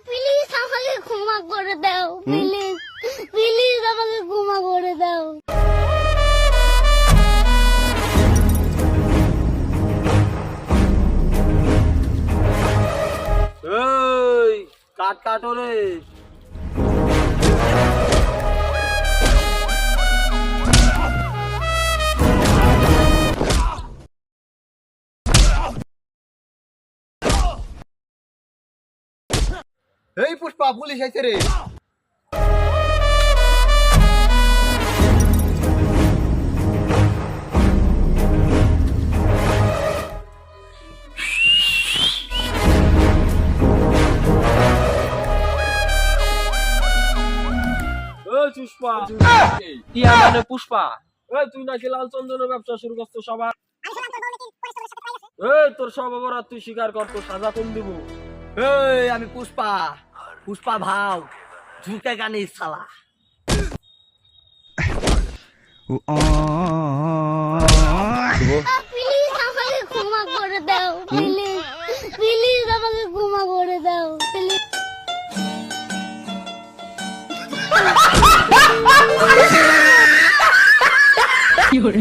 Please আমাকে ক্ষমা করে দাও, প্লিজ প্লিজ আমাকে ক্ষমা করে দাও। এই কাট কাটো রে। এই পুষ্পা, পুলিশ আইছে রে। এই পুষ্পা, টিয়া মানে পুষ্পা। এই তুই নাকি লাল চন্দনের ব্যবসা শুরু করছো সবার। এই তোর সব অপরাধ তুই স্বীকার কর, তোর সাজা কোন দিব? এই আমি পুষ্পা, পুষ্পা ভাও ঝুঁকে গানি সালা। প্লিজ আমাকে ক্ষমা করে দাও, প্লিজ প্লিজ আমাকে ক্ষমা করে দাও, প্লিজ। কি করে